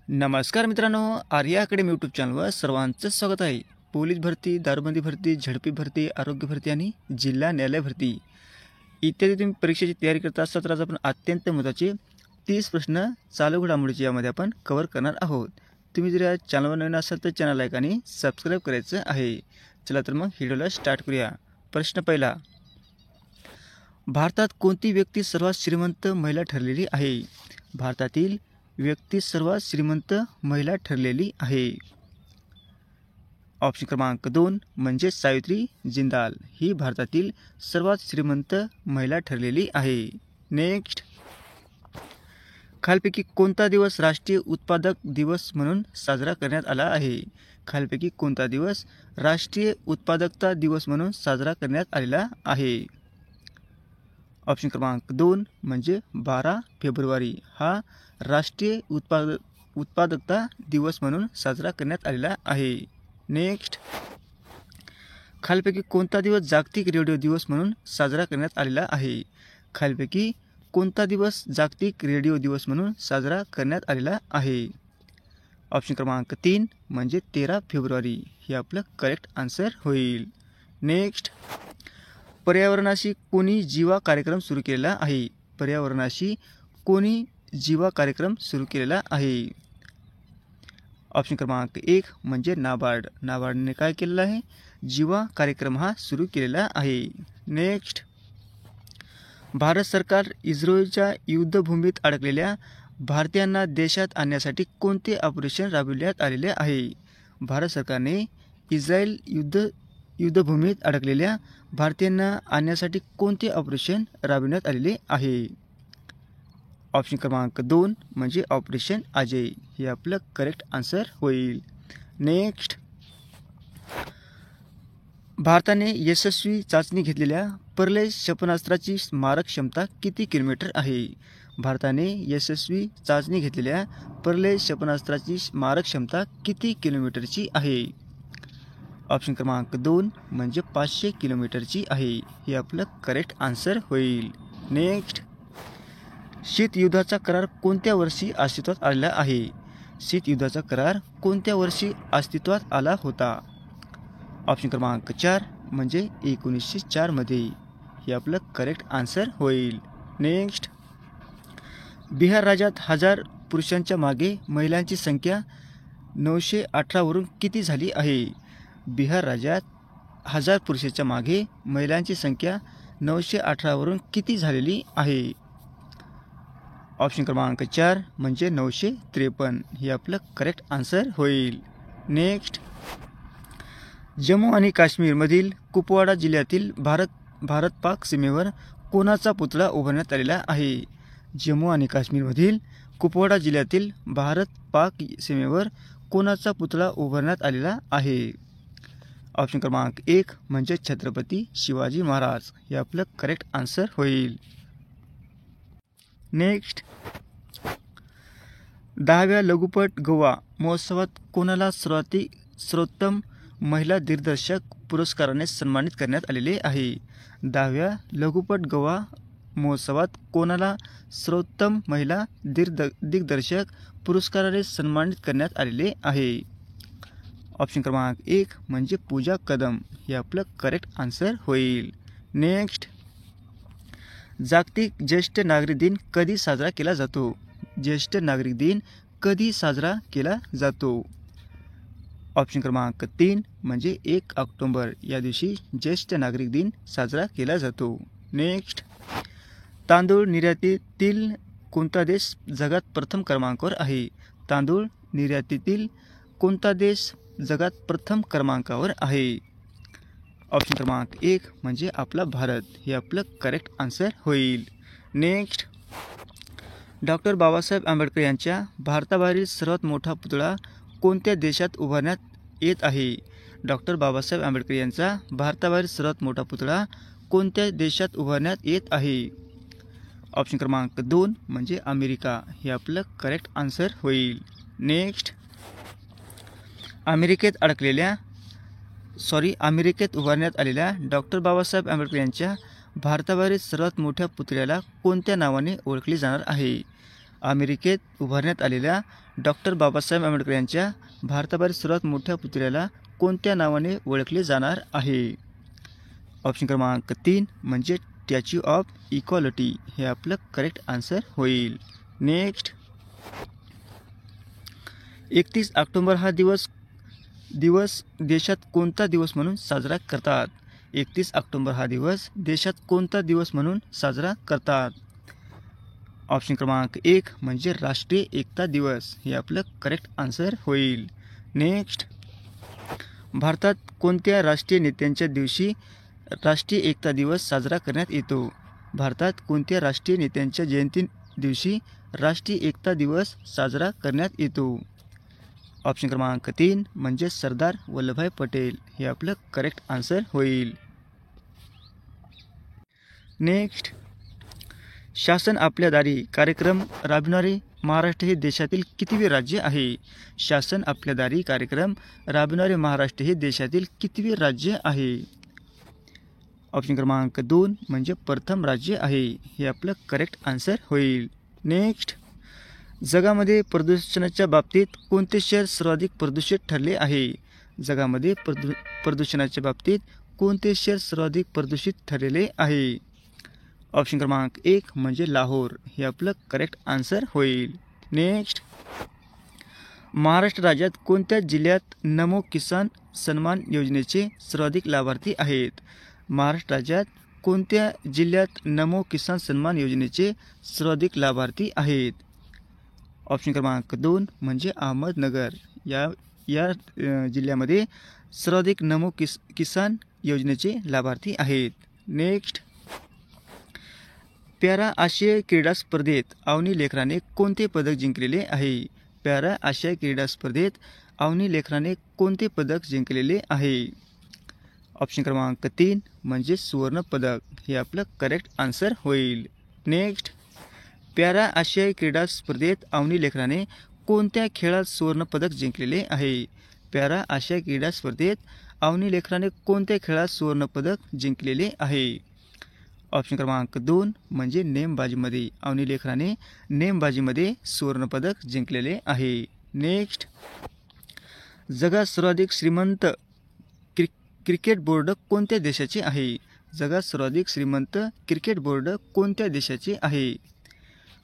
नमस्कार मित्रांनो, Arya academy YouTube चॅनलवर सर्वांचं स्वागत आहे. पोलीस भरती, दारूबंदी भरती, झडपी भरती, आरोग्य भरती आणि जिल्हा न्यायालय भरती इत्यादी तुम्ही परीक्षेची तयारी करत असता तर आज आपण अत्यंत महत्त्वाचे 30 प्रश्न चालू घडामोडीचे यामध्ये आपण कव्हर करणार आहोत. तुम्ही जर या चॅनलवर नवीन असाल तर चॅनल लाईक आणि सबस्क्राईब करायचं आहे. चला तर मग व्हिडिओला स्टार्ट करूया. प्रश्न पहिला, भारतात कोणती व्यक्ती सर्वात श्रीमंत महिला ठरलेली आहे? भारतातील व्यक्ती सर्वात श्रीमंत महिला ठरलेली आहे. ऑप्शन क्रमांक 2 म्हणजे सावित्री जिंदाल ही भारतातील सर्वात श्रीमंत महिला ठरलेली आहे. नेक्स्ट, खालपैकी कोणता दिवस राष्ट्रीय उत्पादक दिवस म्हणून साजरा करण्यात आला आहे? खालपैकी कोणता दिवस राष्ट्रीय उत्पादकता दिवस म्हणून साजरा करण्यात आलेला आहे? ऑप्शन क्रमांक 2 म्हणजे 12 फेब्रुवारी हा राष्ट्रीय उत्पादकता दिवस म्हणून साजरा करण्यात आलेला आहे. नेक्स्ट, खालपैकी कोणता दिवस जागतिक रेडिओ दिवस म्हणून साजरा करण्यात आलेला आहे? खालपैकी कोणता दिवस जागतिक रेडिओ दिवस म्हणून साजरा करण्यात आलेला आहे? ऑप्शन क्रमांक 3 म्हणजे 13 फेब्रुवारी हे आपलं करेक्ट आन्सर होईल. नेक्स्ट, पर्यावरणाशी कोणी जीवा कार्यक्रम सुरू केलेला आहे? पर्यावरणाशी कोणी जीवा कार्यक्रम सुरू केलेला आहे? ऑप्शन क्रमांक 1 म्हणजे नाबार्ड. नाबार्डने काय केलेलं आहे? जीवा कार्यक्रम हा सुरू केलेला आहे. नेक्स्ट, भारत सरकार इस्रायलच्या युद्धभूमीत अडकलेल्या भारतीयांना देशात आणण्यासाठी कोणते ऑपरेशन राबविण्यात आलेले आहे? भारत सरकारने इस्रायल युद्धभूमीत अडकलेल्या भारतीयांना आणण्यासाठी कोणते ऑपरेशन राबविण्यात आलेले आहे? ऑप्शन क्रमांक 2 म्हणजे ऑपरेशन अजय हे आपलं करेक्ट आन्सर होईल. नेक्स्ट, भारताने यशस्वी चाचणी घेतलेल्या पर्ले क्षेपणास्त्राची मारक क्षमता किती किलोमीटर आहे? भारताने यशस्वी चाचणी घेतलेल्या पर्ले क्षेपणास्त्राची मारक क्षमता किती किलोमीटरची आहे? ऑप्शन क्रमांक 2 म्हणजे 500 किलोमीटरची आहे हे आपलं करेक्ट आन्सर होईल. नेक्स्ट, शीतयुद्धाचा करार कोणत्या वर्षी अस्तित्वात आलेला आहे? शीतयुद्धाचा करार कोणत्या वर्षी अस्तित्वात आला होता? ऑप्शन क्रमांक 4 म्हणजे 1904 मध्ये हे आपलं करेक्ट आन्सर होईल. नेक्स्ट, बिहार राज्यात 1000 पुरुषांच्या मागे महिलांची संख्या 918 वरून किती झाली आहे? बिहार राज्यात 1000 पुरुषांच्या मागे महिलांची संख्या 918 वरून किती झालेली आहे? ऑप्शन क्रमांक 4 म्हणजे 953 हे आपलं करेक्ट आन्सर होईल. नेक्स्ट, जम्मू आणि काश्मीरमधील कुपवाडा जिल्ह्यातील भारत पाक सीमेवर कोणाचा पुतळा उभारण्यात आलेला आहे? जम्मू आणि काश्मीरमधील कुपवाडा जिल्ह्यातील भारत पाक सीमेवर कोणाचा पुतळा उभारण्यात आलेला आहे? ऑप्शन क्रमांक 1 म्हणजे छत्रपती शिवाजी महाराज हे आपलं करेक्ट आन्सर होईल. नेक्स्ट, 10व्या लघुपट गोवा महोत्सवात कोणाला सर्वोत्तम महिला दिग्दर्शक पुरस्काराने सन्मानित करण्यात आलेले आहे? 10व्या लघुपट गोवा महोत्सवात कोणाला सर्वोत्तम महिला दिग्दर्शक पुरस्काराने सन्मानित करण्यात आलेले आहे? ऑप्शन क्रमांक 1 म्हणजे पूजा कदम हे आपलं करेक्ट आन्सर होईल. नेक्स्ट, जागतिक ज्येष्ठ नागरिक दिन कधी साजरा केला जातो? ज्येष्ठ नागरिक दिन कधी साजरा केला जातो? ऑप्शन क्रमांक 3 म्हणजे 1 ऑक्टोबर या दिवशी ज्येष्ठ नागरिक दिन साजरा केला जातो. नेक्स्ट, तांदूळ निर्यातीतील कोणता देश जगात प्रथम क्रमांकावर आहे? तांदूळ निर्यातीतील कोणता देश जगात प्रथम क्रमांकावर आहे? ऑप्शन क्रमांक 1 म्हणजे आपला भारत हे आपलं करेक्ट आन्सर होईल. नेक्स्ट, डॉक्टर बाबासाहेब आंबेडकर यांच्या भारताबाहेरील सर्वात मोठा पुतळा कोणत्या देशात उभारण्यात येत आहे? डॉक्टर बाबासाहेब आंबेडकर यांचा भारताबाहेरील सर्वात मोठा पुतळा कोणत्या देशात उभारण्यात येत आहे? ऑप्शन क्रमांक 2 म्हणजे अमेरिका हे आपलं करेक्ट आन्सर होईल. नेक्स्ट, अमेरिकेत उभारण्यात आलेल्या डॉक्टर बाबासाहेब आंबेडकर यांच्या भारताबाहेरील सर्वात मोठ्या पुतळ्याला कोणत्या नावाने ओळखले जाणार आहे? अमेरिकेत उभारण्यात आलेल्या डॉक्टर बाबासाहेब आंबेडकर यांच्या भारताबाहेर सर्वात मोठ्या पुतळ्याला कोणत्या नावाने ओळखले जाणार आहे? ऑप्शन क्रमांक 3 म्हणजे स्टॅच्यू ऑफ इक्वालिटी हे आपलं करेक्ट आन्सर होईल. नेक्स्ट, 31 ऑक्टोबर हा दिवस देशात कोणता दिवस म्हणून साजरा करतात? 31 ऑक्टोबर हा दिवस देशात कोणता दिवस म्हणून साजरा करतात? ऑप्शन क्रमांक 1 म्हणजे राष्ट्रीय एकता दिवस हे आपलं करेक्ट आन्सर होईल. नेक्स्ट, भारतात कोणत्या राष्ट्रीय नेत्यांच्या दिवशी राष्ट्रीय एकता दिवस साजरा करण्यात येतो? भारतात कोणत्या राष्ट्रीय नेत्यांच्या जयंती दिवशी राष्ट्रीय एकता दिवस साजरा करण्यात येतो? ऑप्शन क्रमांक 3 म्हणजे सरदार वल्लभभाई पटेल हे आपलं करेक्ट आन्सर होईल. नेक्स्ट, शासन आपल्या दारी कार्यक्रम राबविणारे महाराष्ट्र हे देशातील कितवे राज्य आहे? शासन आपल्या दारी कार्यक्रम राबविणारे महाराष्ट्र हे देशातील कितवे राज्य आहे? ऑप्शन क्रमांक 2 म्हणजे प्रथम राज्य आहे हे आपलं करेक्ट आन्सर होईल. नेक्स्ट, जगामध्ये प्रदूषणाच्या बाबतीत कोणते शहर सर्वाधिक प्रदूषित ठरले आहे? जगामध्ये प्रदूषणाच्या बाबतीत कोणते शहर सर्वाधिक प्रदूषित ठरलेले आहे? ऑप्शन क्रमांक 1 म्हणजे लाहोर हे आपलं करेक्ट आन्सर होईल. नेक्स्ट, महाराष्ट्र राज्यात कोणत्या जिल्ह्यात नमो किसान सन्मान योजनेचे सर्वाधिक लाभार्थी आहेत? महाराष्ट्र राज्यात कोणत्या जिल्ह्यात नमो किसान सन्मान योजनेचे सर्वाधिक लाभार्थी आहेत? ऑप्शन क्रमांक 2 म्हणजे अहमदनगर या जिल्ह्यामध्ये सर्वाधिक नमो किसान योजनेचे लाभार्थी आहेत. नेक्स्ट, पॅरा आशियाई क्रीडा स्पर्धेत अवनी लेकराने कोणते पदक जिंकलेले आहे? पॅरा आशियाई क्रीडा स्पर्धेत अवनी लेकराने कोणते पदक जिंकलेले आहे? ऑप्शन क्रमांक 3 म्हणजे सुवर्ण पदक हे आपलं करेक्ट आन्सर होईल. नेक्स्ट, पॅरा आशियाई क्रीडा स्पर्धेत अवनी लेकराने कोणत्या खेळात सुवर्ण पदक जिंकलेले आहे? पॅरा आशियाई क्रीडा स्पर्धेत अवनी लेकराने कोणत्या खेळात सुवर्ण पदक जिंकलेले आहे? ऑप्शन क्रमांक 2 म्हणजे नेमबाजीमध्ये अवनी लेकराने नेमबाजीमध्ये सुवर्ण पदक जिंकलेले आहे. नेक्स्ट, जगात सर्वाधिक श्रीमंत क्रिकेट बोर्ड कोणत्या देशाचे आहे? जगात सर्वाधिक श्रीमंत क्रिकेट बोर्ड कोणत्या देशाचे आहे?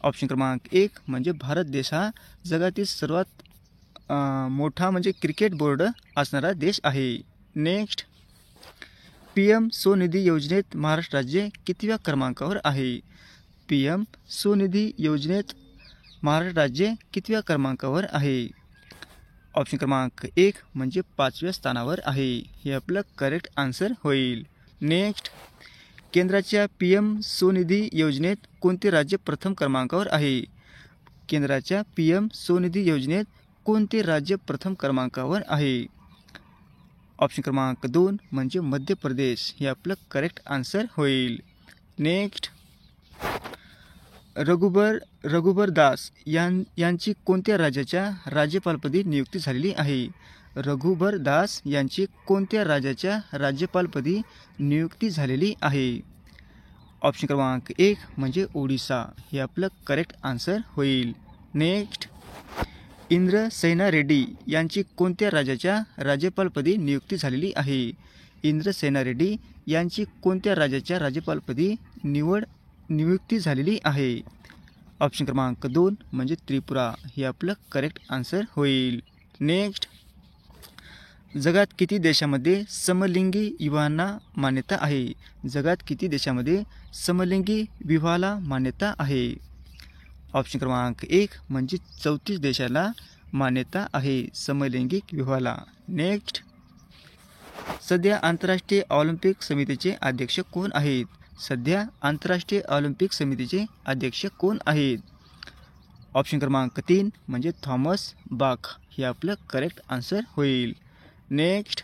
ऑप्शन क्रमांक 1 म्हणजे भारत देश हा जगातील सर्वात मोठा म्हणजे क्रिकेट बोर्ड असणारा देश आहे. नेक्स्ट, PM स्वनिधी योजनेत महाराष्ट्र राज्य कितव्या क्रमांकावर आहे? PM स्वनिधी योजनेत महाराष्ट्र राज्य कितव्या क्रमांकावर आहे? ऑप्शन क्रमांक 1 म्हणजे 5व्या स्थानावर आहे हे आपलं करेक्ट आन्सर होईल. नेक्स्ट, केंद्राच्या PM स्वनिधी योजनेत कोणते राज्य प्रथम क्रमांकावर आहे? केंद्राच्या PM स्वनिधी योजनेत कोणते राज्य प्रथम क्रमांकावर आहे? ऑप्शन क्रमांक 2 म्हणजे मध्य प्रदेश हे आपलं करेक्ट आन्सर होईल. नेक्स्ट, रघुबर दास यांची कोणत्या राज्याच्या राज्यपालपदी नियुक्ती झालेली आहे? रघुबर दास यांची कोणत्या राज्याच्या राज्यपालपदी नियुक्ती झालेली आहे? ऑप्शन क्रमांक 1 म्हणजे ओडिसा हे आपलं करेक्ट आन्सर होईल. नेक्स्ट, इंद्रसेना रेड्डी यांची कोणत्या राज्याच्या राज्यपालपदी नियुक्ती झालेली आहे? इंद्रसेना रेड्डी यांची कोणत्या राज्याच्या राज्यपालपदी नियुक्ती झालेली आहे? ऑप्शन क्रमांक 2 म्हणजे त्रिपुरा हे आपलं करेक्ट आन्सर होईल. नेक्स्ट, जगात किती देशामध्ये समलिंगी विवाहांना मान्यता आहे? जगात किती देशामध्ये समलिंगी विवाहाला मान्यता आहे? ऑप्शन क्रमांक 1 म्हणजे 34 देशाला मान्यता आहे समलैंगिक विवाहाला. नेक्स्ट, सध्या आंतरराष्ट्रीय ऑलिम्पिक समितीचे अध्यक्ष कोण आहेत? सध्या आंतरराष्ट्रीय ऑलिम्पिक समितीचे अध्यक्ष कोण आहेत? ऑप्शन क्रमांक 3 म्हणजे थॉमस बाख हे आपलं करेक्ट आन्सर होईल. नेक्स्ट,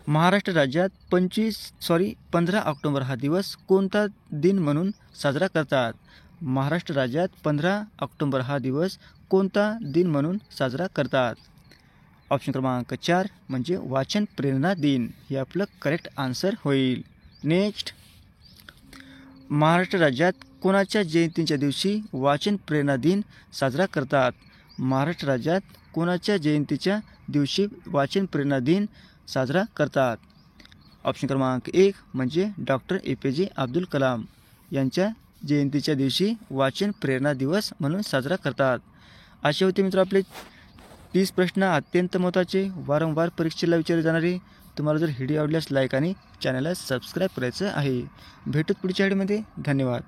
महाराष्ट्र राज्यात 15 ऑक्टोबर हा दिवस कोणता दिन म्हणून साजरा करतात? महाराष्ट्र राज्यात 15 ऑक्टोबर हा दिवस कोणता दिन म्हणून साजरा करतात? ऑप्शन क्रमांक 4 म्हणजे वाचन प्रेरणा दिन हे आपलं करेक्ट आन्सर होईल. नेक्स्ट, महाराष्ट्र राज्यात कोणाच्या जयंतीच्या दिवशी वाचन प्रेरणा दिन साजरा करतात? महाराष्ट्र राज्यात कोणाच्या जयंतीच्या दिवशी वाचन प्रेरणा दिन साजरा करतात? ऑप्शन क्रमांक 1 म्हणजे डॉक्टर APJ अब्दुल कलाम यांच्या जयंतीच्या दिवशी वाचन प्रेरणा दिवस म्हणून साजरा करतात. असे होते मित्र आपले 30 प्रश्न, अत्यंत महत्त्वाचे, वारंवार परीक्षेला विचारले जाणारे. तुम्हाला जर व्हिडिओ आवडल्यास लाईक आणि चॅनलला सबस्क्राईब करायचं आहे. भेटूत पुढच्या व्हिडिओमध्ये. धन्यवाद.